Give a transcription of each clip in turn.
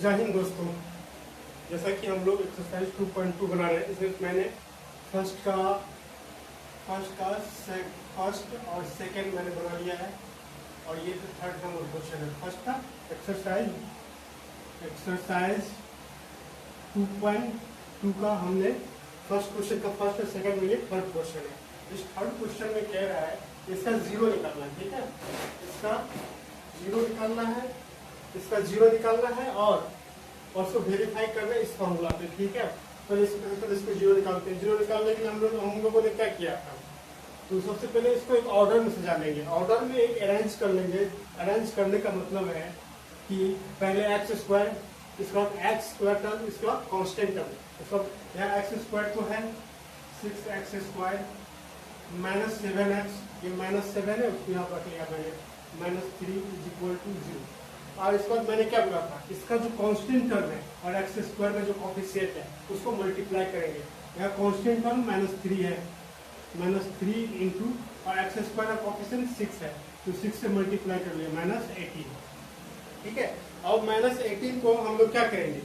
जय हिंद दोस्तों, जैसा कि हम लोग एक्सरसाइज 2.2 बना रहे हैं, इसमें मैंने फर्स्ट और सेकंड मैंने बना लिया है और ये तो थर्ड नंबर क्वेश्चन है। फर्स्ट था एक्सरसाइज 2.2 का हमने फर्स्ट क्वेश्चन का फर्स्ट और सेकंड में ये थर्ड क्वेश्चन है। इस थर्ड क्वेश्चन में कह रहा है इसका जीरो निकालना है, ठीक है, इसका जीरो निकालना है, इसका जीरो निकालना है और उसको वेरीफाई करना है इस फॉर्मूला पे, ठीक है। तो इसको जीरो निकालते हैं। जीरो निकालने के लिए हम लोगों ने क्या किया था, तो सबसे पहले इसको एक ऑर्डर में सजा लेंगे, ऑर्डर में एक अरेंज कर लेंगे। अरेंज करने का मतलब है कि पहले एक्स स्क्वायर, इसके बाद एक्स स्क्वायर टर्म, इसके बाद कॉन्स्टेंट टर्म। इसको यहाँ एक्स स्क्वायर तो है 6x स्क्वायर माइनस 7x, ये माइनस 7 है, उसको यहाँ रख लिया मैंने, -3 = 0। और इसके बाद मैंने क्या बोला था, इसका जो कांस्टेंट टर्म है और एक्स स्क्वायर में जो कोफिशिएंट है उसको मल्टीप्लाई करेंगे। यहाँ कांस्टेंट टर्म -3 है, -3 इंटू और एक्स स्क्वायर का कोफिशिएंट 6 है, तो 6 से मल्टीप्लाई कर लिया -18, ठीक है। अब -18 को हम लोग क्या करेंगे,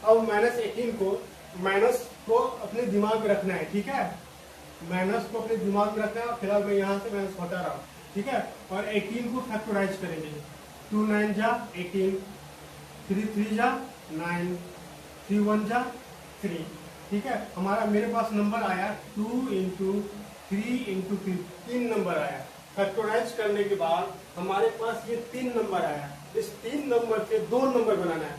अब -18 को माइनस को अपने दिमाग में रखना है, ठीक है, माइनस को अपने दिमाग में रखना है। फिलहाल मैं यहाँ से माइनस हटा रहा हूँ, ठीक है। और 18 को फैक्टराइज करेंगे, 2 9 जा 18, 3 3 जा 9, 3 1 जा 3, ठीक है। हमारा मेरे पास नंबर आया 2 × 3 × 3 नंबर आया। फैक्टराइज करने के बाद हमारे पास ये 3 नंबर आया। इस 3 नंबर से 2 नंबर बनाना है,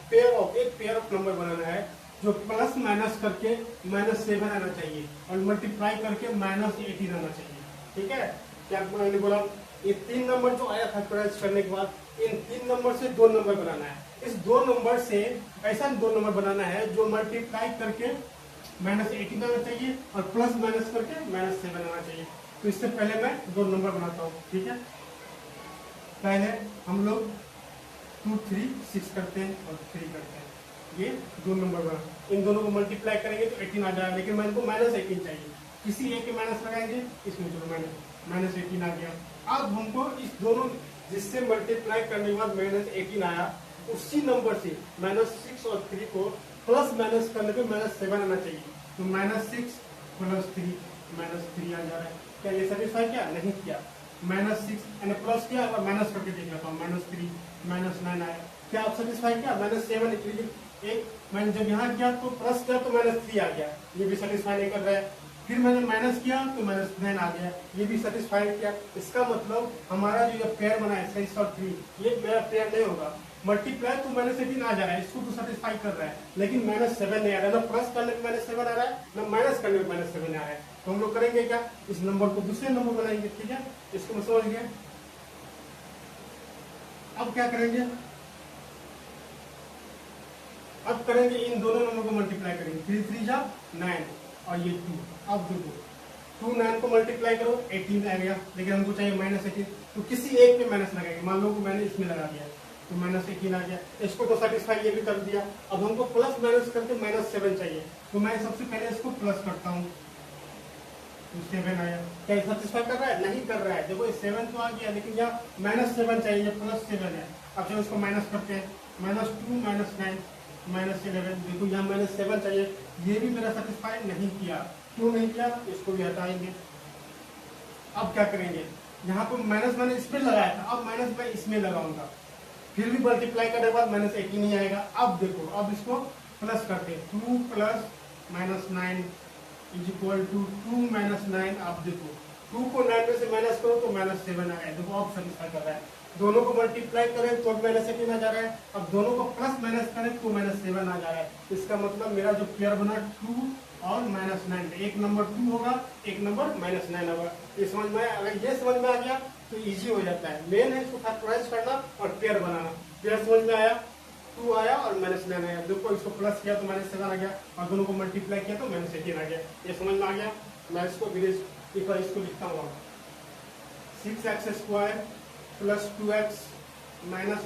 एक पेयर ऑफ नंबर बनाना है जो प्लस माइनस करके -7 आना चाहिए और मल्टीप्लाई करके -18 आना चाहिए, ठीक है। क्या मैंने बोला, ये 3 नंबर जो आया फैक्टराइज करने के बाद, इन 3 नंबर से 2 नंबर बनाना है। इस 2 नंबर से ऐसा 2 नंबर बनाना है जो मल्टीप्लाई करके -18 आना चाहिए और प्लस माइनस करके -7 आना चाहिए। तो इससे पहले मैं 2 नंबर बनाता हूँ, ठीक है। पहले हम लोग 2 3 6 करते हैं और 3 करते हैं, ये 2 नंबर बना। इन दोनों को मल्टीप्लाई करेंगे तो 18 आ जाएगा, लेकिन मेरे को -18 चाहिए। किसी एक के माइनस लगाएंगे, इसमें चलो -18 आ गया। अब हमको इस दोनों जिससे मल्टीप्लाई करने के बाद -18 आया, उसी नंबर से -6 और 3 को प्लस माइनस करने पे -7 आना चाहिए। तो -6 + 3 -3 आ जा रहा है। क्या ये सेटिस्फाई किया? नहीं किया। -6 यानी प्लस किया और माइनस करके देख लेता हूँ, -3 -9 आया। क्या आप सेटिस्फाई किया? -7 एक मैंने जब यहाँ किया तो प्लस किया तो -3 आ गया, ये भी सेटिस्फाई नहीं कर रहा है। फिर मैंने माइनस किया तो -9 आ गया, ये भी सेटिस्फाई किया। इसका मतलब हमारा जो ये पेयर बना है 6 और 3, ये मेरा पेयर नहीं होगा। मल्टीप्लाई तो -18 आ जा रहा है, इसको तो सेटिस्फाई कर रहा है, लेकिन -7 नहीं आ रहा है। ना प्लस करने में -7 आ रहा है, ना माइनस करने में -7 आ रहा है। तो हम लोग करेंगे क्या, इस नंबर को दूसरे नंबर बनाएंगे, ठीक है। इसको मैं समझ गया। अब क्या करेंगे, अब करेंगे इन दोनों नंबर को मल्टीप्लाई करेंगे। 3 3 जा 9 और ये 2। अब देखो 2 9 को मल्टीप्लाई करो 18 आ गया, लेकिन हमको चाहिए -18, तो किसी एक पे माइनस लगाएंगे। मान लो कि मैंने इसमें लगा दिया तो -18 आ गया, इसको तो सेटिस्फाई ये भी कर दिया। अब हमको प्लस माइनस करके -7 चाहिए, तो मैं सबसे पहले इसको प्लस करता हूँ, तो 7 आया। क्या सेटिस्फाई कर रहा है? नहीं कर रहा है। देखो 7 तो आ गया, लेकिन यहाँ -7 चाहिए, +7 है। अब जब इसको माइनस करते हैं, -2 -9 -11, देखो यहाँ -7 चाहिए, ये भी मेरा सेटिस्फाई नहीं किया। क्यों नहीं किया? इसको भी हटाएंगे। अब क्या करेंगे, यहाँ पर माइनस मैंने इसमें लगाया था, अब माइनस मैं इसमें लगाऊंगा, फिर भी मल्टीप्लाई करने के बाद -18 ही आएगा। अब देखो, अब इसको प्लस करते हैं, 2 + -9 = 2 - 9। अब देखो 2 को 9 में से माइनस करो तो -7 आएगा। देखो अब सेटिस्फाई कर रहा है। दोनों को मल्टीप्लाई करें तो -18 आ जा रहा है, अब दोनों को प्लस माइनस करें तो -7 आ जा रहा है। इसका मतलब मेरा जो पेयर बना 2 और -9, एक नंबर 2 होगा, एक नंबर -9 होगा। ये समझ में आया? अगर ये समझ में आ गया तो इजी हो जाता है। मेन है इसको फैक्टराइज करना और पेयर बनाना। पेयर समझ में आया, 2 आया और -9 आया। देखो इसको प्लस किया तो -7 आ गया और दोनों को मल्टीप्लाई किया तो -18 आ गया। ये समझ में आ गया। मैं इसको लिखता हूँ, 6x² + 2x - 9x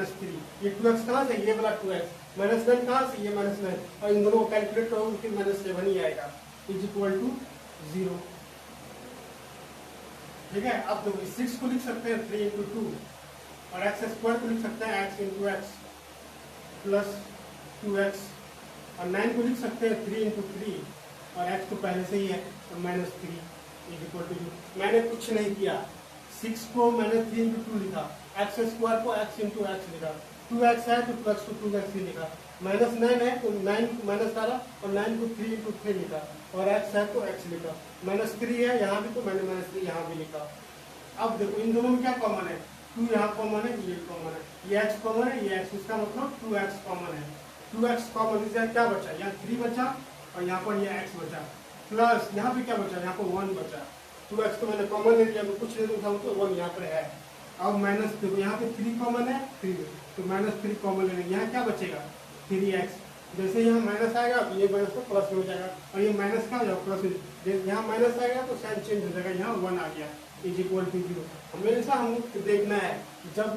- 3। ये 2x कहाँ से? ये वाला 2x, -9 कहाँ से? ये -9, और इन दोनों को कैलकुलेट करोगे फिर -7 ही आएगा, = 0। ठीक है। अब देखो 6 को लिख सकते हैं 3 इंटू 2 और एक्स स्क्वायर को लिख सकते हैं x into x plus 2x और 9 को लिख सकते हैं 3 इंटू 3 और x तो पहले से ही है तो -3 इज इक्वल टू। मैंने कुछ नहीं किया, 6 को मैंने 3 इंटू 2 लिखा, एक्स स्क्वायर को x इंटू एक्स लिखा, 2x है तो 2x को 2x ही लिखा, -9 है तो 9 माइनस डाला और 9 को 3 इंटू 3 लिखा और x है तो x लिखा, -3 है यहाँ भी तो मैंने -3 यहाँ भी लिखा। अब देखो इन दोनों में क्या कॉमन है, 2 यहाँ कॉमन है, ये कॉमन है, ये x कॉमन है, ये x, इसका मतलब 2x कॉमन है। 2x कॉमन इससे क्या बचा, यहाँ 3 बचा और यहाँ पर ये x बचा, प्लस यहाँ पे क्या बचा, यहाँ पर 1 बचा। 2x तो मैंने कॉमन ले लिया, मैं कुछ नहीं उठाऊँ तो 1 यहाँ पर है। अब माइनस देखो यहाँ पे 3 कॉमन है, 3 तो -3 कॉमन लेंगे, यहाँ क्या बचेगा 3x। जैसे यहाँ माइनस आएगा तो ये माइनस को प्लस में हो जाएगा और ये माइनस का हो जाएगा प्लस, यहाँ माइनस आएगा तो साइन चेंज हो जाएगा, यहाँ 1 आ गया इज इक्वल टू 0। हमेशा हमको देखना है जब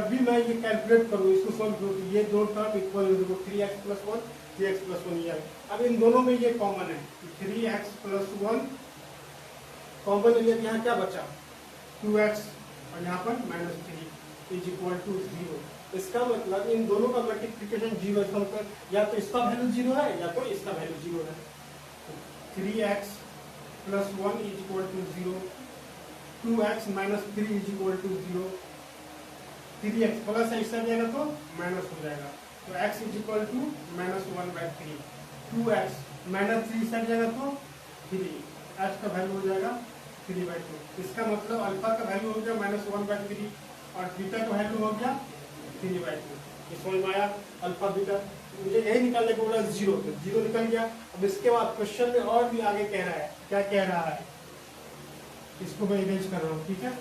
भी मैं ये कैलकुलेट करूँ, इसको सोल्व करूँ तो ये दो टर्म इक्वल हो जाएगा 3x प्लस 1 3x प्लस 1 ये। अब इन दोनों में ये कॉमन है 3x प्लस 1 कॉमन लिया, यहाँ क्या बचा 2x और यहाँ पर -3 इज इक्वल टू 0। इसका मतलब इन दोनों का मल्टीप्लिकेशन 0 है, इसका मतलब या तो इसका वैल्यू 0 है या तो इसका वैल्यू 0 है। 3x plus 1 is equal to 0, 2x minus 3 is equal to 0, 3x plus है इसका जाएगा तो माइनस हो जाएगा तो x is equal to -1/3, 2x minus 3 इसका जाएगा तो 3, x का वैल्यू हो जाएगा 3/2। इसका मतलब अल्फा का वैल्यू हो गया -1/3 और बीटा का वैल्यू हो गया 3/2। ये समझ में आया, अल्फा बीटा मुझे यही निकालने को बोला 0 तो 0 निकल गया। अब इसके बाद क्वेश्चन में और भी आगे कह रहा है, क्या कह रहा है इसको मैं इरेज कर रहा हूँ, ठीक है।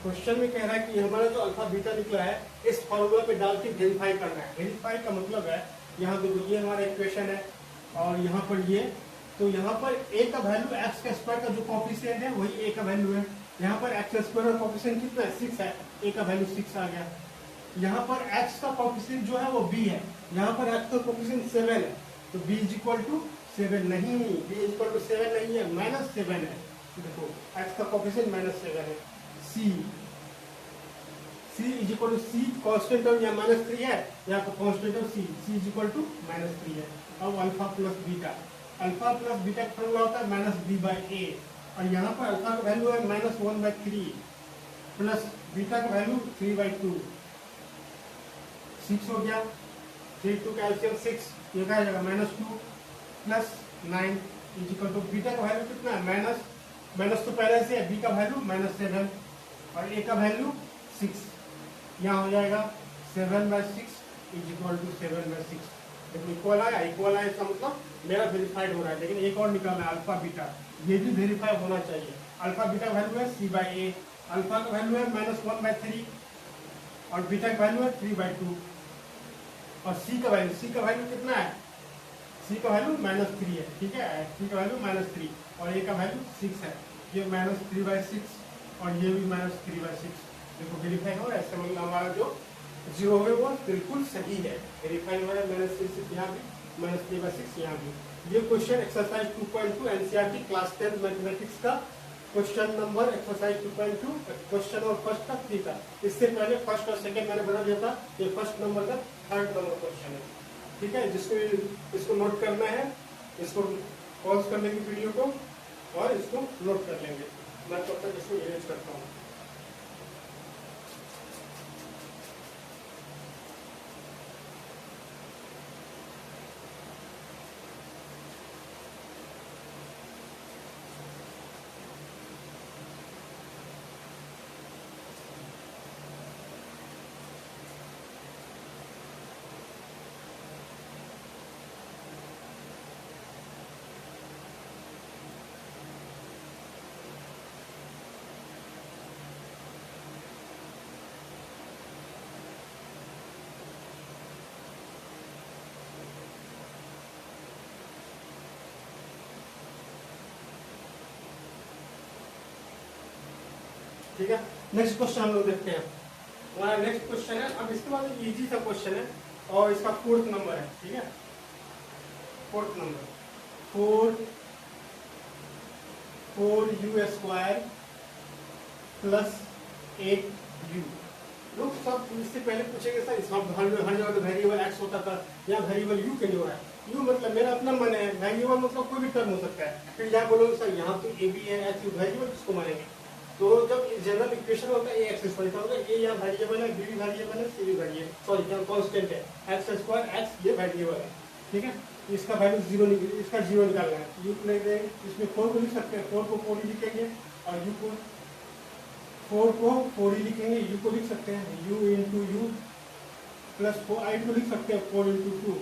क्वेश्चन में कह रहा है कि हमारा जो अल्फा बीटा निकला है इस फॉर्मूला पे डाल के वेरीफाई करना है। वेरीफाई का मतलब है यहाँ देखो ये हमारा इक्वेशन है और यहाँ पर ये, तो यहाँ पर a का वैल्यू एक्स का स्क्वायर का जो कोफिशिएंट है वही a का वैल्यू है। यहाँ पर एक्स स्क्वायर का कोफिशिएंट कितना है 6 है, a का वैल्यू 6 आ गया। यहाँ पर x का कोफिशिएंट जो है वो b है, यहाँ पर x का कोफिशिएंट 7 है तो b इज इक्वल टू 7 नहीं, b इज इक्वल टू 7 नहीं है -7 है। देखो x का कोफिशिएंट -7 है। c is equal to c constant term यहाँ -3 है, यहाँ पर constant term c is equal to -3 है। अब अल्फा प्लस बीटा का फॉर्मूला होता है -b/a और यहाँ पर अल्फा का वैल्यू है -1/3 प्लस बीटा का वैल्यू 3/2, 6 हो गया, 3 2 कैल्शियम 6, ये क्या जाएगा -2 plus 9 is equal to beta का वैल्यू कितना है माइनस तो पहले से है, b का वैल्यू -7 और a का वैल्यू 6, यहाँ हो जाएगा 7/6 इज इक्वल टू 7/6। देखो इक्वल आया इसका मतलब मेरा वेरीफाइड हो रहा है। लेकिन एक और निकालना है अल्फा बीटा, ये भी वेरीफाई होना चाहिए। अल्फा बीटा वैल्यू है c/a, अल्फा का वैल्यू है -1/3 और बीटा का वैल्यू है 3/2 और c का वैल्यू कितना है, c का वैल्यू -3 है, ठीक है, c का वैल्यू -3 और a का वैल्यू 6 है, ये -3/6 और ये भी -3/6। देखो वेरीफाई हो रहा है, इसका मतलब हमारा जो 0 है वो बिल्कुल सही है, वेरीफाई हो रहा है। -3 यहाँ भी -3/6 यहाँ भी। ये question exercise 2.2 NCERT class 10 mathematics का क्वेश्चन नंबर एक्सरसाइज 2.2 क्वेश्चन और फर्स्ट का 3 था। इससे पहले फर्स्ट और सेकंड मैंने बता दिया था, ये फर्स्ट नंबर का 3rd नंबर क्वेश्चन है, ठीक है। इसको नोट करना है, इसको पॉज कर लेंगे वीडियो को और इसको नोट कर लेंगे। मैं तब तक इसको इरेज करता हूँ। ठीक है, नेक्स्ट क्वेश्चन हम लोग देखते हैं। हमारा नेक्स्ट क्वेश्चन है, अब इसके बाद इजी सा क्वेश्चन है और इसका 4th नंबर है, ठीक है, 4th number. 4u² plus 8u। लोग सब इससे पहले पूछेंगे सर इसमें हर जगह तो वेरिएबल एक्स होता था, यहाँ वेरिएबल यू क्यों नहीं हो रहा है? यू मतलब मेरा अपना मन है, वेरिएबल मतलब कोई भी टर्म हो सकता है। फिर यहाँ बोलोगे सर यहाँ तो ए बी है, एच वेरिएबल किसको मानेंगे? तो जब जनरल इक्वेशन होता है ए एक्स स्क्वायर का होगा, ए यहाँ वेरिएबल है, बी भी वेरिएबल है, सी भी वेरिएबल, सॉरी क्या कांस्टेंट है, x² एक्स ये वेरिएबल है, ठीक है। इसका वैल्यू जीरो इसका जीरो निकालना है, यू लिख देंगे, इसमें 4 को लिख सकते हैं, 4 को 4 ही लिखेंगे और यू को 4 को 4 ही लिखेंगे, यू को लिख सकते हैं u इंटू यू प्लस 4 आई को लिख सकते हैं 4 इंटू 2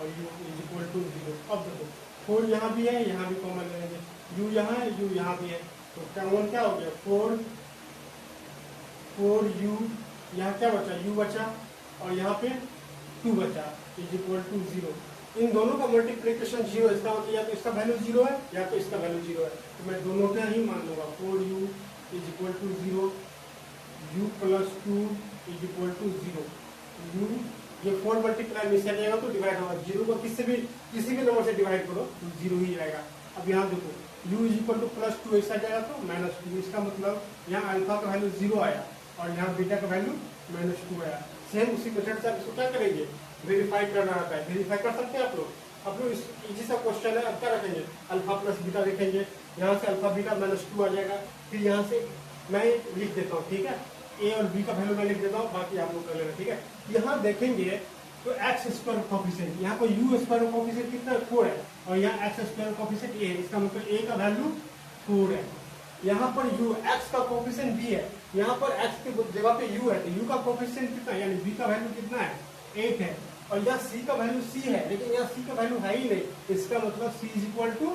और u इज इक्वल टू 0। अब देखो 4 यहाँ भी है, यहाँ भी कॉमन लेंगे, u यहाँ है, u यहाँ भी है, तो कॉमन क्या हो गया 4u, यहाँ क्या बचा u बचा और यहाँ पे 2 बचा इज इक्वल टू 0। इन दोनों का मल्टीप्लिकेशन 0, इसका मतलब या तो इसका वैल्यू 0 है या तो इसका वैल्यू 0 है, तो मैं दोनों का ही मान लूंगा 4u is equal to 0, u plus 2 is equal to 0। u ये 4 मल्टीप्लाई में से जाएगा तो डिवाइड होगा, 0 को किसी भी नंबर से डिवाइड करो तो 0 ही आएगा। अब यहाँ देखो u is equal two plus 2 ऐसा जाएगा तो -2, इसका मतलब यहाँ अल्फा का वैल्यू 0 आया और यहाँ बीटा का वैल्यू -2 आया। सेम उसी मेथड से आप इसको क्या करेंगे, वेरीफाई करना रहता है, वेरीफाई कर सकते हैं आप लोग इस इजी सा क्वेश्चन है। अब क्या रखेंगे, अल्फा प्लस बीटा लिखेंगे, यहाँ से अल्फा बीटा -2 आ जाएगा, फिर यहाँ से मैं लिख देता हूँ, ठीक है, ए और बी का वैल्यू मैं लिख देता हूँ, बाकी आप लोग कर लेना, ठीक है। यहाँ देखेंगे तो x² कोफिशिएंट, यहाँ पर u² कोफिशिएंट कितना 4 है और यहाँ x² कोफिशिएंट a है, इसका मतलब a का वैल्यू 4 है। यहाँ पर u x का कोफिशिएंट b है, यहाँ पर x की जगह पे u है, तो u का कोफिशिएंट कितना है, यानी b का वैल्यू कितना है 8 है, और यहाँ c का वैल्यू c है, लेकिन यहाँ c का वैल्यू है ही नहीं, इसका मतलब c इज इक्वल टू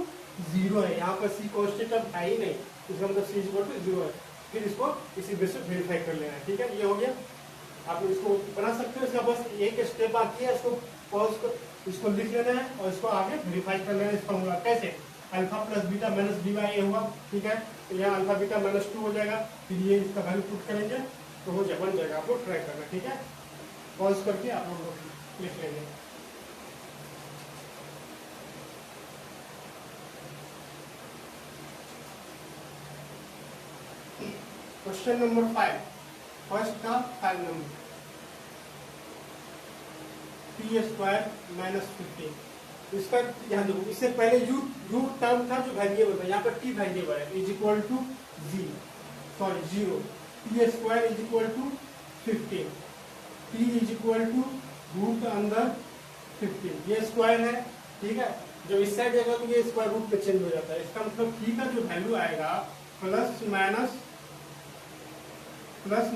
0 है, यहाँ पर c कांस्टेंट अब है ही नहीं, इसका मतलब c इज इक्वल टू 0 है। फिर इसको इसी बेस पे वेरीफाई कर लेना है, ठीक है। ये हो गया, आप इसको बना सकते हो, इसका बस एक स्टेप बाकी है, इसको पॉज कर इसको लिख लेना है और इसको आगे वेरीफाई कर लेना है। इस फॉर्मूला कैसे, alpha plus beta minus B by A हुआ, ठीक है, तो यहाँ अल्फा बीटा -2 हो जाएगा, फिर ये इसका वैल्यू पुट करेंगे तो हो जाए, बन जाएगा। आप लोग ट्राई करना, ठीक है, पॉज करके आप लोग लिख लेंगे। क्वेश्चन नंबर 5, फर्स्ट का 5 नंबर, t² -15, इसका यहाँ देखो, इससे पहले u टर्म था जो वेरिएबल था, यहाँ पर t वेरिएबल है, is equal to 0, t² is equal to 15, t is equal to root अंदर 15, ये स्क्वायर है, ठीक है। जब इस साइड जाएगा तो ये स्क्वायर रूट में चेंज हो जाता है, इसका मतलब t का जो वैल्यू आएगा प्लस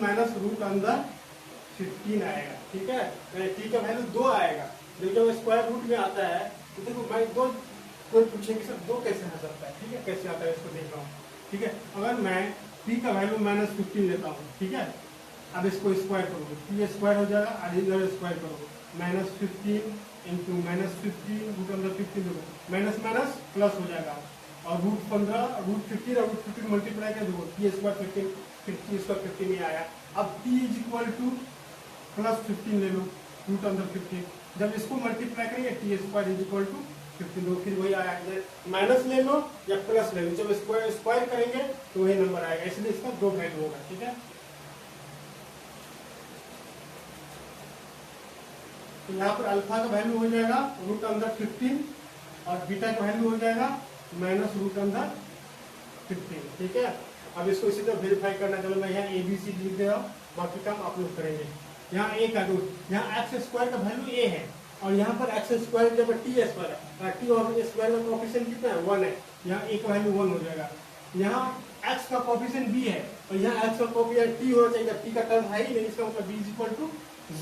माइनस रूट अंदर 15 आएगा, ठीक है। t का वैल्यू 2 आएगा, जब स्क्वायर रूट में आता है तो देखो भाई दो, कोई पूछेंगे सर 2 कैसे आ सकता है, ठीक है, कैसे आता है इसको देख रहा हूँ, ठीक है। अगर मैं t का वैल्यू -15 लेता हूँ, ठीक है, अब इसको स्क्वायर करोगे, t स्क्वायर हो जाएगा, आधे इधर स्क्वायर करोगे, -15 इंटू -15 रूट अंदर 15 देखो, माइनस प्लस हो जाएगा, और रूट 15 रूट 15 और रूट 15 मल्टीप्लाई कर दो, t² 15 फिर t² 15 ही आया। अब t is equal two plus 15 ले लो, रूट अंदर 15, जब इसको मल्टीप्लाई करेंगे t² इज इक्वल टू 15 दो, फिर वही आया, माइनस ले लो या प्लस ले लो, जब स्क्वायर करेंगे तो वही नंबर आएगा, इसलिए इसका 2 वैल्यू होगा, ठीक है। तो यहाँ पर अल्फा का वैल्यू हो जाएगा रूट अंदर 15 और बीटा का वैल्यू हो जाएगा माइनस रूट अंदर 15, ठीक है। अब इसको इसी तरह वेरीफाई करना, चलो मैं यहाँ ABC लिख दे रहा हूँ, बाकी काम आप लोग करेंगे। यहाँ a का रूट, यहाँ x² का वैल्यू a है और यहाँ पर x² जब t² है, t और स्क्वायर का कोफिशिएंट कितना है 1 है, यहाँ a का वैल्यू 1 हो जाएगा। यहाँ x का कोफिशिएंट b है और यहाँ x का कोफिशिएंट t होना चाहिए, t का टर्म है ही नहीं, इसका मतलब b इज इक्वल टू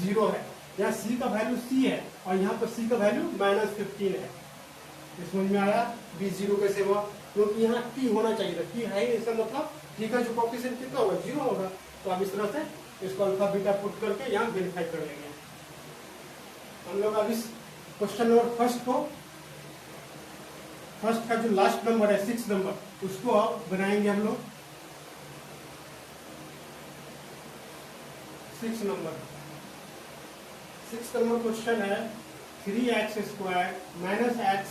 0 है। यहाँ c का वैल्यू c है और यहाँ पर c का वैल्यू -15 है, समझ में आया b 0 कैसे हुआ, क्योंकि यहाँ t होना चाहिए था, t है ही, इसका मतलब t का जो कोफिशिएंट कितना होगा 0 होगा। तो अब इस तरह से इसको अल्फा बीटा पुट करके यहाँ वेरीफाई कर लेंगे हम लोग। अब इस क्वेश्चन नंबर फर्स्ट का जो लास्ट नंबर है 6 नंबर, उसको अब बनाएंगे हम लोग। 6 नंबर क्वेश्चन है 3x² - x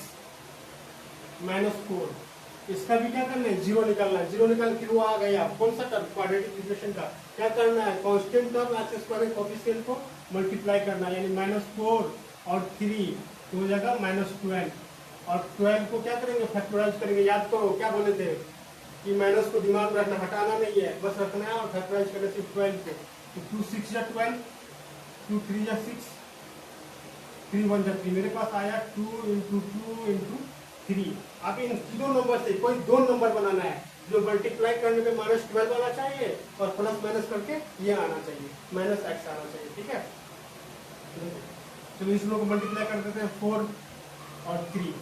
-4। इसका भी क्या करना है, जीरो निकालना है। जीरो निकाल के वो आ गया कौन सा टर्म, क्वाड्रेटिक इक्वेशन का क्या करना है, कांस्टेंट टर्म एक्स स्क्वायर के कोएफिशिएंट को मल्टीप्लाई करना है, यानी -4 और 3 तो हो जाएगा -12। और 12 को क्या करेंगे, फैक्टराइज करेंगे। याद करो क्या बोले थे कि माइनस को दिमाग में रखना, हटाना नहीं है, बस रखना है और फैक्टराइज करने से 12 को। तो 2 6 या 12, 2 3 या 6, 3 1 जा 3, मेरे पास आया 2 इंटू 2 इंटू 3। अब इन तीनों नंबर से कोई दो नंबर बनाना है जो मल्टीप्लाई करने पे -12 आना चाहिए और प्लस माइनस करके ये आना चाहिए, -x आना चाहिए। ठीक है, तो इस लोग को मल्टीप्लाई कर देते हैं 4 और 3।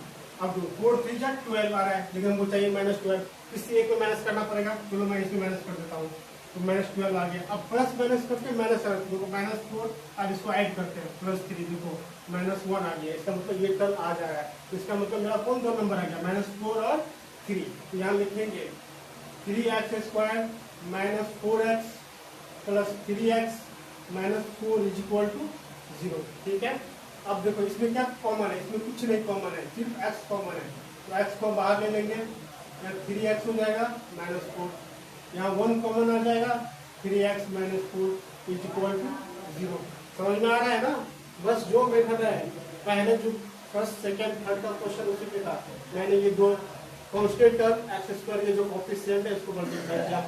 अब 4 3 जा 12 आ रहा है, लेकिन हमको चाहिए -12, किसी एक में माइनस करना पड़ेगा। चलो मैं इसमें माइनस कर देता हूँ, तो -12 आ गया। अब प्लस माइनस करके -4, अब इसको ऐड करते हैं +3, देखो -1 आ गया। इसका मतलब ये टर्म आ जा रहा है, तो इसका मतलब मेरा कौन दो नंबर आ गया, -4 और 3। तो यहाँ लिखेंगे 3x² -4x plus 3x -4 is equal to 0। ठीक है, अब देखो इसमें क्या कॉमन है, इसमें कुछ नहीं कॉमन है, सिर्फ x कॉमन है। तो x को बाहर ले लेंगे, यहाँ 3x हो जाएगा -4, यहाँ 1 कॉमन आ जाएगा, 3x -4 इज इक्वल टू 0। समझ में आ रहा है ना, बस जो मेथड है पहले जो फर्स्ट सेकंड थर्ड का क्वेश्चन उसी पे था, मैंने ये दो कांस्टेंट टर्म एक्स स्क्वायर के जो कोएफिशिएंट है इसको मल्टीप्लाई किया,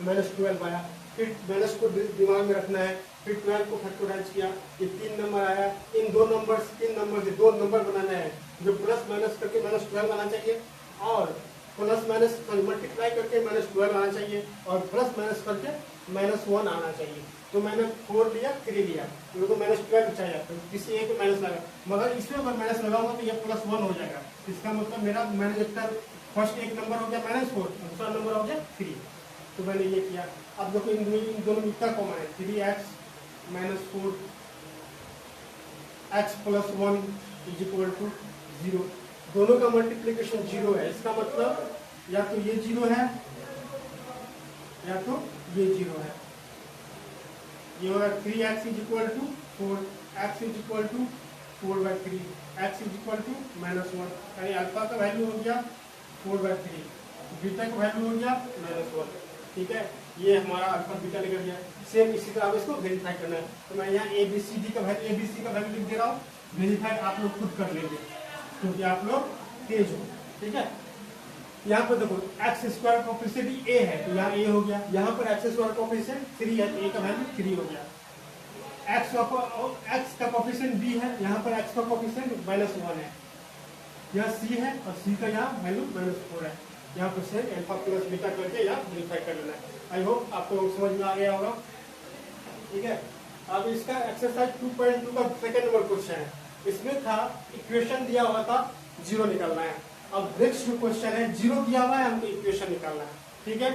-12 आया। फिर माइनस को दिमाग में रखना है, फिर 12 को फैक्टराइज किया, ये 3 नंबर आया। इन दो नंबर से 3 नंबर से 2 नंबर बनाना है जो प्लस माइनस करके -12 आना चाहिए, और प्लस माइनस मल्टीप्लाई करके -12 आना चाहिए, और प्लस माइनस करके -1 आना चाहिए। तो मैंने 4 लिया 3 लिया, मेरे को -12 चाहिए, तो किसी एक में माइनस लगा, मगर इसमें अगर माइनस लगाऊंगा तो ये +1 हो जाएगा। इसका मतलब मेरा मैंने फर्स्ट एक नंबर हो गया -4, दूसरा नंबर हो गया 3, तो मैंने ये किया। अब देखो इन दोनों में क्या कॉमन है, 3x -4 x + 1 is equal to 0। दोनों का मल्टीप्लीकेशन 0 है, इसका मतलब या तो ये 0 है या तो ये 0 है। ये होगा 3x is equal to 4, x is equal to 4/3, x is equal to -1, यानी अल्फा का वैल्यू हो गया 4/3, बीटा का वैल्यू हो गया -1। ठीक है, ये हमारा अल्फा बीटा निकल गया। सेम इसी तरह इसको वेरीफाई करना है, तो मैं यहाँ ABCD का वैल्यू लिख दे रहा हूँ, वेरीफाई आप लोग खुद कर लेंगे क्योंकि आप लोग तेज हो। ठीक है, यहाँ पर देखो x² कोएफिशिएंट a है, तो यहाँ a हो गया। यहाँ पर x² कोएफिशिएंट 3 है, तो a का वैल्यू 3 हो गया। x का कोएफिशिएंट b है, यहाँ पर x का कोएफिशिएंट -1 है। यहाँ c है और c का यहाँ वैल्यू -4 है। यहाँ पर से अल्फा प्लस बीटा करके यहाँ वेरीफाई कर लेना है। आई होप आपको समझ में आ गया होगा। ठीक है, अब इसका एक्सरसाइज 2.2 का सेकंड नंबर क्वेश्चन है। इसमें था इक्वेशन दिया हुआ था 0 निकालना है। अब नेक्स्ट जो क्वेश्चन है 0 दिया हुआ है, हमको इक्वेशन निकालना है। ठीक है,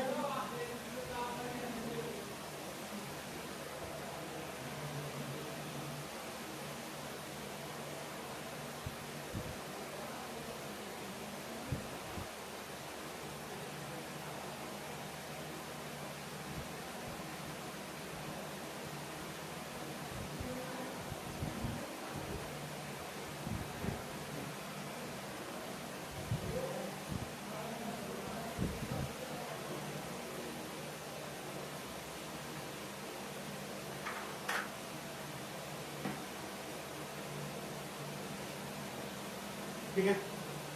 ठीक है,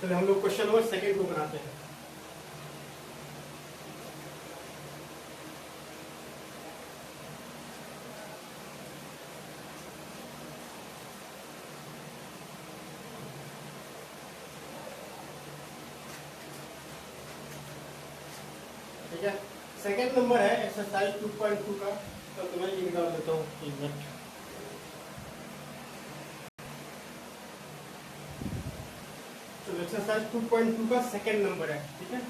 चलिए हम लोग क्वेश्चन नंबर सेकंड को बनाते हैं। ठीक है, सेकंड नंबर है एक्सरसाइज 2.2 का, तो मैं ये निकाल देता हूँ 1 मिनट। तो एक्सरसाइज 2.2 का सेकंड नंबर है। ठीक है,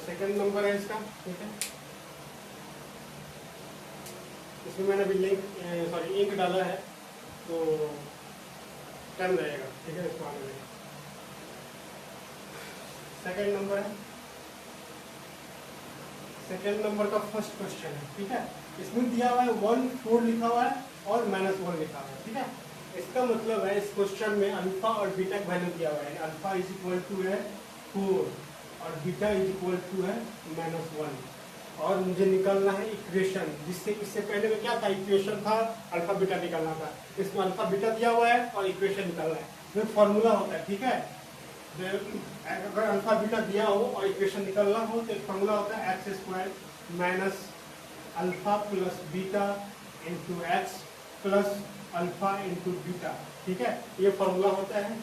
सेकंड नंबर है इसका। ठीक है, इसमें मैंने अभी इंक डाला है तो टाइम रहेगा। ठीक है, इसको आने में सेकंड नंबर है, सेकंड नंबर का फर्स्ट क्वेश्चन है। ठीक है, इसमें दिया हुआ है 1 4 लिखा हुआ है और -1 लिखा हुआ है। ठीक है, इसका मतलब है इस क्वेश्चन में अल्फा और बीटा का वैल्यू दिया हुआ है, अल्फा इज इक्वल टू है 4 और बीटा इज इक्वल टू है -1, और मुझे निकालना है इक्वेशन, जिससे इससे पहले में क्या था, इक्वेशन था अल्फा बीटा निकालना था, इसमें अल्फा बीटा दिया हुआ है और इक्वेशन निकालना है, जो फॉर्मूला होता है, ठीक है। अगर अल्फा बीटा दिया हो और इक्वेशन निकालना हो तो एक फॉर्मूला होता है x² minus alpha plus beta into x plus alpha into beta, ठीक है, ये फॉर्मूला होता है।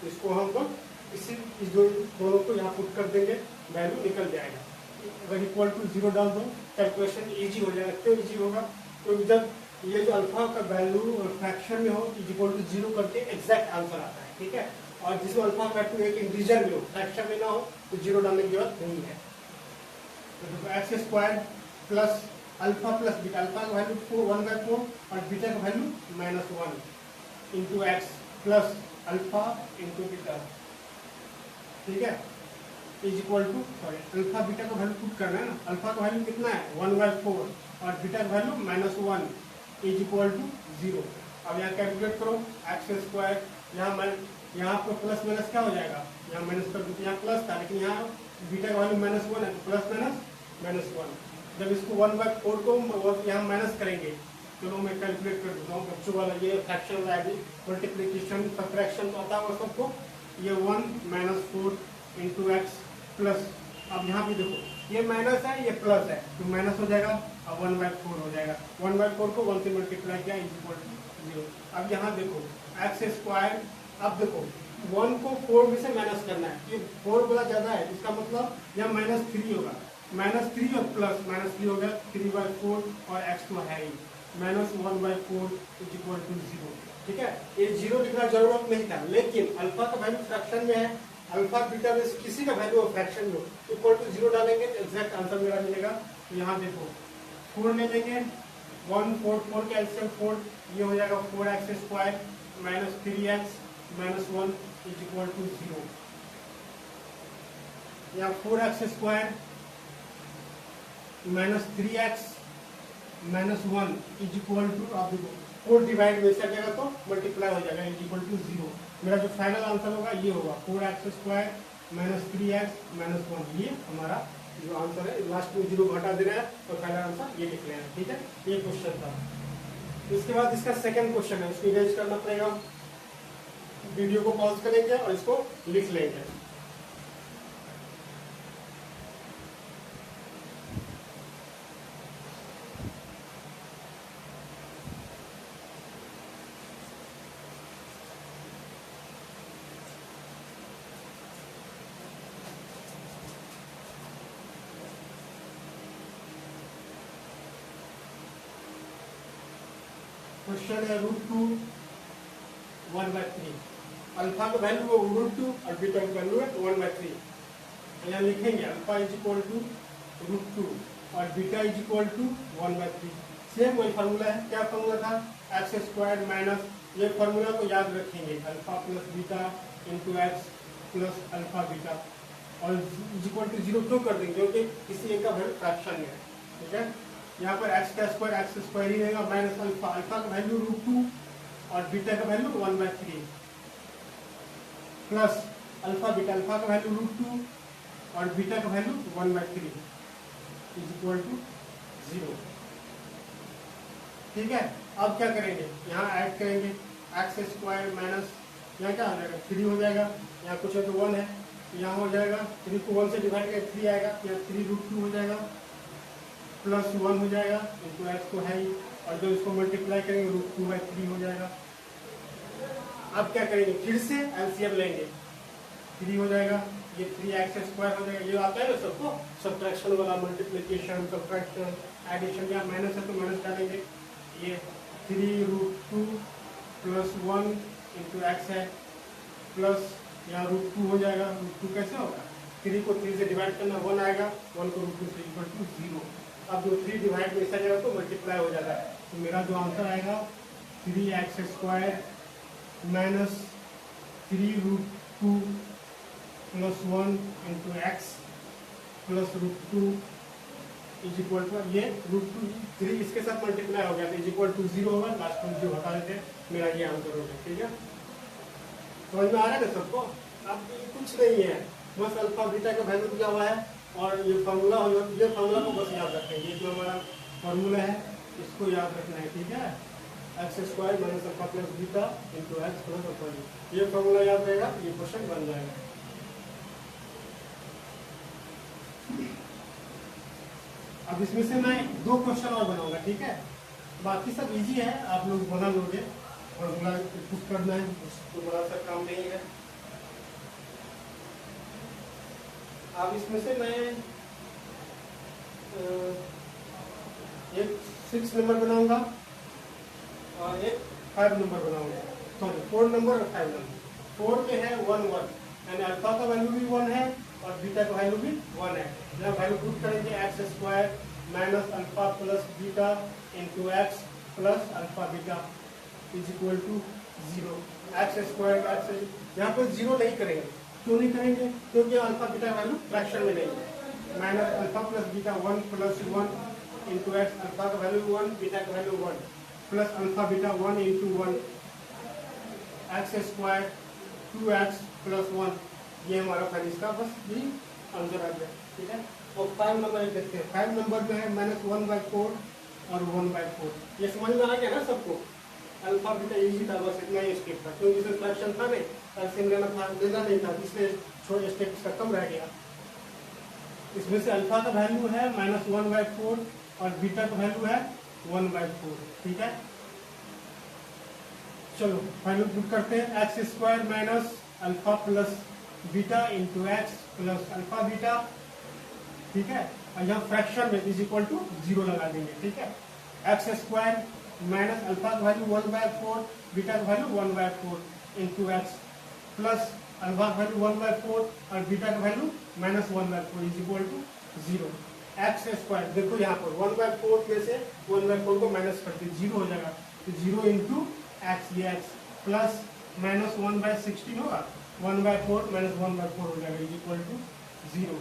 इसको हम लोग इस दोनों को यहाँ पुट कर देंगे, वैल्यू निकल जाएगा। अगर इक्वल टू 0 डाल दो कैलकुलेशन इजी हो जाएगा। क्यों इजी होगा, तो जब ये जो अल्फा का वैल्यू फ्रैक्शन में हो इज इक्वल टू 0 करके एग्जैक्ट आंसर आता है, ठीक है। और जिसमें अल्फा का वैल्यू एक इंटीजर में हो, फ्रैक्शन में ना हो, तो 0 डालने की जरूरत नहीं है। तो x² plus alpha plus beta, alpha का वैल्यू 1/4 और बीटा का value -1 into x plus alpha into beta, ठीक है, is equal to, sorry alpha beta का वैल्यू पुट करना है ना, अल्फा का वैल्यू कितना है 1/4 और बीटा का वैल्यू -1 इज इक्वल टू 0। अब यहाँ कैलकुलेट करो x², यहाँ पर प्लस माइनस क्या हो जाएगा, यहाँ माइनस कर दो, यहाँ प्लस था लेकिन यहाँ बीटा का वैल्यू -1 है, प्लस माइनस -1। जब इसको 1/4 को यहाँ माइनस करेंगे, चलो मैं कैलकुलेट कर देता हूँ, बच्चों वाला ये फ्रैक्शन वाला है, मल्टीप्लिकेशन सब्ट्रैक्शन तो आता होगा सबको, ये 1 - 4 इंटू एक्स प्लस, अब यहाँ भी देखो ये माइनस है ये प्लस है, तो माइनस हो जाएगा, अब 1/4 हो जाएगा, 1/4 को 1 से मल्टीप्लाई किया इज इक्वल टू 0। अब यहाँ देखो x², अब देखो 1 को 4 में से माइनस करना है, ये 4 बोला ज्यादा है, इसका मतलब यहाँ -3 होगा, -3 और प्लस -3 हो गया 3/4 और x तो है ही -1/4 इज इक्वल टू 0, ठीक है। ये 0 लिखना जरूरत नहीं था, लेकिन अल्फा का वैल्यू फ्रैक्शन में है, अल्फा बीटा में किसी का वैल्यू फ्रैक्शन में इक्वल टू 0 डालेंगे तो एग्जैक्ट आंसर मेरा मिलेगा। तो यहाँ देखो 4 ले लेंगे, 1 4 4 के एलसीएम 4, ये हो जाएगा 4x² minus 3x minus 1 is equal to 0। यहाँ 4x² minus 3x minus 1 is equal to, आप देखो 4 डिवाइड में से जाएगा तो मल्टीप्लाई हो जाएगा इज इक्वल टू 0। मेरा जो फाइनल आंसर होगा ये होगा 4x² माइनस 3x माइनस 1, ये हमारा जो आंसर है। लास्ट में 0 घटा देना है तो फाइनल आंसर ये लिख लेना है, ठीक है। ये क्वेश्चन था। इसके बाद इसका सेकंड क्वेश्चन है, इसको इरेज करना पड़ेगा, वीडियो को पॉज करेंगे और इसको लिख लेंगे। क्वेश्चन है √2 1/3, अल्फा का वैल्यू √2 और बीटा का वैल्यू है 1/3। यहाँ लिखेंगे अल्फा इज इक्वल टू √2 और beta is equal to 1/3। Same वही फार्मूला है, क्या फार्मूला था, x² माइनस, ये फार्मूला को याद रखेंगे, alpha plus beta into x plus alpha beta, और इज इक्वल टू 0 क्यों कर देंगे, क्योंकि किसी एक का वैल्यू फ्रैक्शन है, ठीक है। यहाँ पर x² ही रहेगा माइनस अल्फा, अल्फा का वैल्यू √2 और बीटा का value 1/3 plus alpha beta, alpha का वैल्यू √2 और बीटा का वैल्यू 1/3 इज इक्वल टू 0, ठीक है। अब क्या करेंगे, यहाँ ऐड करेंगे x² माइनस, यहाँ क्या हो जाएगा 3 हो जाएगा, यहाँ कुछ है तो 1 है, यहाँ हो जाएगा 3 को 1 से डिवाइड करके 3 आएगा, यहाँ 3 √2 हो जाएगा प्लस 1 हो जाएगा इंटू एक्स तो है ही, और जब इसको मल्टीप्लाई करेंगे √2/3 हो जाएगा। अब क्या करेंगे, फिर से एलसीएम लेंगे, 3 हो जाएगा, ये 3x² हो जाएगा, ये आता है ना सबको सब्ट्रैक्शन वाला, मल्टीप्लिकेशन सब्ट्रैक्शन एडिशन, या माइनस है तो माइनस डालेंगे, ये 3√2 प्लस 1 इंटू एक्स है प्लस यहाँ √2 हो जाएगा, √2 कैसे होगा, 3 को 3 से डिवाइड करना 1 आएगा, 1 को √2 से इक्वल टू 0। अब जो 3 डिवाइड में ऐसा जाएगा तो मल्टीप्लाई हो जाता है, तो मेरा जो आंसर आएगा 3x² minus 3√2 plus 1 into x plus √2 is equal to, ये √2 इसके साथ मल्टीप्लाई हो गया तो इज इक्वल टू 0 होगा, लास्ट में 0 हटा देते, मेरा ये आंसर होगा। ठीक है, समझ में आ रहा है ना सबको? अब कुछ नहीं है, बस अल्फा बीटा का वैल्यू दिया हुआ है और ये फार्मूला को बस याद रखें। ये जो हमारा फार्मूला है इसको याद रखना है। ठीक है, x² minus alpha plus beta into x plus alpha, ये फार्मूला याद रहेगा, ये क्वेश्चन बन जाएगा। अब इसमें से मैं 2 क्वेश्चन और बनाऊंगा। ठीक है, बाकी सब इजी है, आप लोग बना लोगे, फार्मूला कुछ करना है, उसको बड़ा सा काम नहीं है। अब इसमें से मैं एक 6 नंबर बनाऊंगा और एक 5 नंबर बनाऊंगा, सॉरी 4 नंबर और 5 नंबर। 4 में है 1 1, यानी अल्फा का वैल्यू भी 1 है और बीटा का वैल्यू भी 1 है। जब वैल्यू पुट करेंगे x² minus alpha plus beta into x plus alpha beta is equal to 0। x², यहाँ पर 0 नहीं करेंगे, क्यों नहीं करेंगे? क्योंकि अल्फा बीटा वैल्यू फ्रैक्शन में नहीं है। Minus alpha plus beta 1 plus 1 into x, alpha का वैल्यू 1, बीटा का value 1 plus alpha beta 1 into 1 x² 2x plus 1, ये हमारा फाइल इसका बस ये आंसर आ गया। ठीक है, और 5 नंबर देखते हैं। 5 नंबर में है -1/4 और 1/4। ये समझ में आ गया ना सबको? अल्फा बीटा इजी था, बस इतना ही स्टेप था, क्योंकि इसमें फ्रैक्शन था नहीं, एलसीएम लेना नहीं था, इसलिए छोटे स्टेप इसका कम रह गया। इसमें से अल्फा का वैल्यू है -1/4 और बीटा का वैल्यू है 1/4। ठीक है, चलो वैल्यू पुट करते हैं। x² minus alpha plus beta into x plus alpha beta. ठीक है, और यहाँ फ्रैक्शन में इज इक्वल टू 0 लगा देंगे। ठीक है, x² माइनस अल्फा का वैल्यू 1/4, बीटा का value 1/4 into x plus alpha का वैल्यू 1/4 और बीटा का value -1/4 is equal to 0। x² देखो यहाँ पर 1/4 में से 1/4 को माइनस करते 0 हो जाएगा, तो 0 इंटू एक्स, ये एक्स प्लस -1/16 होगा, 1/4 माइनस 1/4 हो जाएगा इज इक्वल टू 0।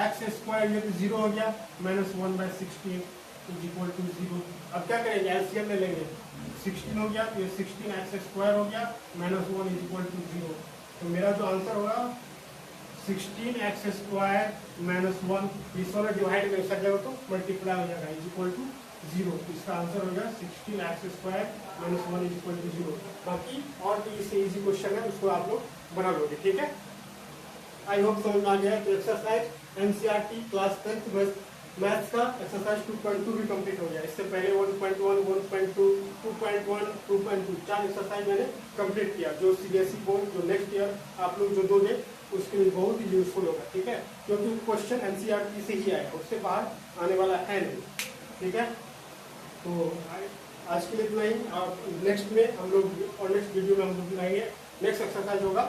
x² ये तो 0 हो गया, -1/16 इज इक्वल टू 0। अब क्या करेंगे? एलसीएम में लेंगे, 16 हो गया, ये 16x² हो गया, -1 इज इक्वल टू 0। तो मेरा जो आंसर होगा 16x² -1, इस वाला डिवाइड में सक जाएगा तो मल्टीप्लाई हो जाएगा इज इक्वल टू 0। इसका आंसर हो गया 16x² -1 इज इक्वल टू 0। बाकी और भी इससे इजी क्वेश्चन है, उसको आप लोग बना लोगे। ठीक है, आई होप समझ में आ गया। तो exercise NCERT class 10th maths का एक्सरसाइज 2.2 भी कंप्लीट हो गया। इससे पहले 1.1, 1.2, 2.1, 2.2 4 एक्सरसाइज मैंने कंप्लीट किया, जो सीबीएसई बोर्ड जो नेक्स्ट ईयर आप लोग जो दोगे उसके लिए बहुत ही यूजफुल होगा। ठीक है, क्योंकि क्वेश्चन एनसीईआरटी से ही आएगा, उससे बाहर आने वाला है नहीं। ठीक है, तो आज के लिए इतना ही। और नेक्स्ट में हम लोग और नेक्स्ट वीडियो में हम लोग बनाएंगे। नेक्स्ट एक्सरसाइज होगा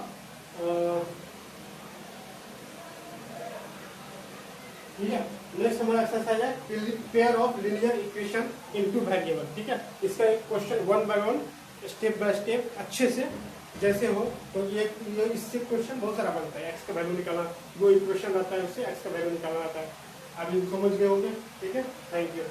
ठीक है, नेक्स्ट हमारा एक्सरसाइज है pair of linear equation into variable. ठीक है, इसका एक question 1 by 1 step by step अच्छे से जैसे हो, तो ये इससे क्वेश्चन बहुत सारा बनता है। एक्स का वैल्यू निकालना, वो इक्वेशन आता है उससे एक्स का वैल्यू निकालना आता है। अभी समझ गए होंगे। ठीक है, थैंक यू।